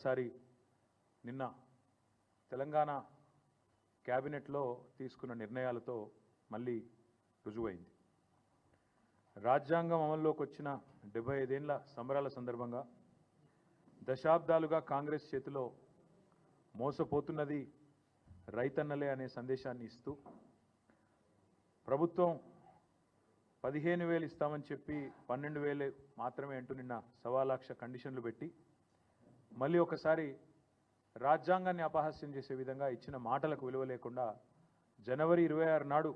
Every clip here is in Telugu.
సారి నిన్న తెలంగాణ క్యాబినెట్లో తీసుకున్న నిర్ణయాలతో మళ్ళీ రుజువైంది. రాజ్యాంగం అమల్లోకి వచ్చిన 75 ఏళ్ల సంబరాల సందర్భంగా దశాబ్దాలుగా కాంగ్రెస్ చేతిలో మోసపోతున్నది రైతన్నలే అనే సందేశాన్ని ఇస్తూ ప్రభుత్వం 15,000 ఇస్తామని చెప్పి 12,000 మాత్రమే అంటూ నిన్న 1,00,000 కండిషన్లు పెట్టి మళ్ళీ ఒకసారి రాజ్యాంగాన్ని అపహాస్యం చేసే విధంగా ఇచ్చిన మాటలకు విలువ లేకుండా జనవరి 26 నాడు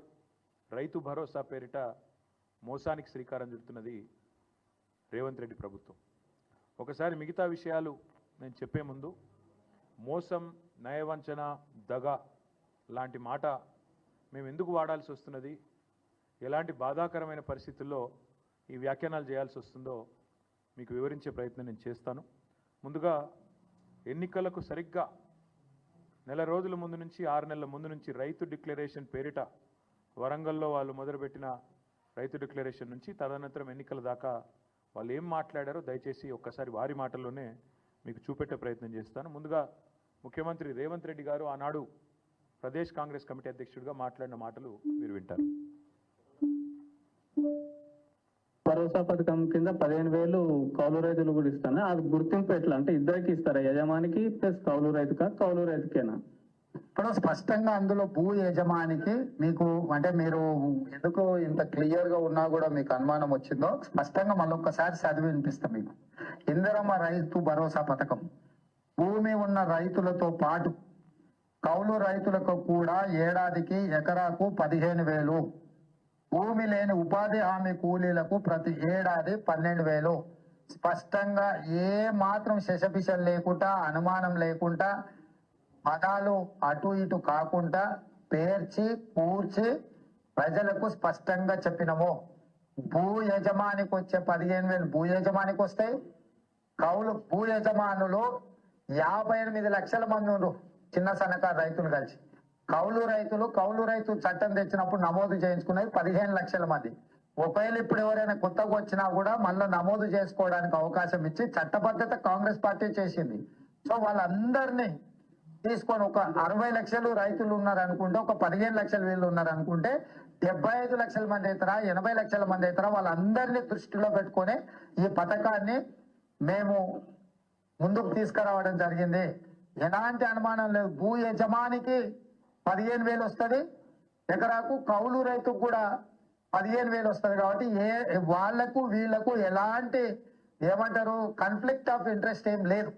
రైతు భరోసా పేరిట మోసానికి శ్రీకారం చుడుతున్నది రేవంత్ రెడ్డి ప్రభుత్వం. ఒకసారి మిగతా విషయాలు నేను చెప్పే ముందు మోసం, నయవంచన, దగ లాంటి మాట మేము ఎందుకు వాడాల్సి వస్తున్నది, ఎలాంటి బాధాకరమైన పరిస్థితుల్లో ఈ వ్యాఖ్యానాలు చేయాల్సి వస్తుందో మీకు వివరించే ప్రయత్నం నేను చేస్తాను. ముందుగా ఎన్నికలకు సరిగ్గా నెల రోజుల ముందు నుంచి 6 నెలల ముందు నుంచి రైతు డిక్లరేషన్ పేరిట వరంగల్లో వాళ్ళు మొదలుపెట్టిన రైతు డిక్లరేషన్ నుంచి తదనంతరం ఎన్నికల దాకా వాళ్ళు ఏం మాట్లాడారో దయచేసి ఒక్కసారి వారి మాటల్లోనే మీకు చూపెట్టే ప్రయత్నం చేస్తాను. ముందుగా ముఖ్యమంత్రి రేవంత్ రెడ్డి గారు ఆనాడు ప్రదేశ్ కాంగ్రెస్ కమిటీ అధ్యక్షుడిగా మాట్లాడిన మాటలు మీరు వింటారు. భరోసా పథకం కింద 15,000 కౌలు రైతులు కూడా ఇస్తాను. అది గుర్తింపు ఎట్లా అంటే ఇద్దరికి ఇస్తారా, యజమానికి ప్లస్ కౌలు రైతుకా, కౌలు రైతుకేనా? ఇప్పుడు స్పష్టంగా అందులో భూ యజమానికి మీకు అంటే మీరు ఎందుకు ఇంత క్లియర్ గా ఉన్నా కూడా మీకు అనుమానం వచ్చిందో స్పష్టంగా మళ్ళొక్కసారి చదివి వినిపిస్తాం మీకు. ఇందిరమ్మ రైతు భరోసా పథకం భూమి ఉన్న రైతులతో పాటు కౌలు రైతులకు కూడా ఏడాదికి ఎకరాకు 15,000, భూమి లేని ఉపాధి హామీ కూలీలకు ప్రతి ఏడాది 12,000. స్పష్టంగా ఏ మాత్రం శశపిశలు లేకుండా, అనుమానం లేకుండా, పదాలు అటు ఇటు కాకుండా పేర్చి కూర్చి ప్రజలకు స్పష్టంగా చెప్పినము. భూ యజమానికి వచ్చే 15,000 భూ యజమానికి వస్తాయి. భూ యజమానులు 58 లక్షల మంది ఉన్నారు, చిన్న సన్నకారు రైతులు కలిసి. కౌలు రైతు చట్టం తెచ్చినప్పుడు నమోదు చేయించుకున్నది 15 లక్షల మంది. ఒకవేళ ఇప్పుడు ఎవరైనా కొత్తగా వచ్చినా కూడా మళ్ళీ నమోదు చేసుకోవడానికి అవకాశం ఇచ్చి చట్టబద్ధత కాంగ్రెస్ పార్టీ చేసింది. సో వాళ్ళందరినీ తీసుకొని ఒక 60 లక్షలు రైతులు ఉన్నారు అనుకుంటే, ఒక 15 లక్షల వీళ్ళు ఉన్నారు అనుకుంటే 75 లక్షల మంది అవుతారా, 80 లక్షల మంది అవుతారా, వాళ్ళందరినీ దృష్టిలో పెట్టుకొని ఈ పథకాన్ని మేము ముందుకు తీసుకురావడం జరిగింది. ఎలాంటి అనుమానం లేదు. భూ యజమానికి 15,000 వస్తుంది ఎకరాకు, కౌలు రైతుకు కూడా 15,000 వస్తుంది. కాబట్టి వాళ్లకు వీళ్లకు ఎలాంటి ఏమంటారు కాన్ఫ్లిక్ట్ ఆఫ్ ఇంట్రెస్ట్ ఏం లేదు.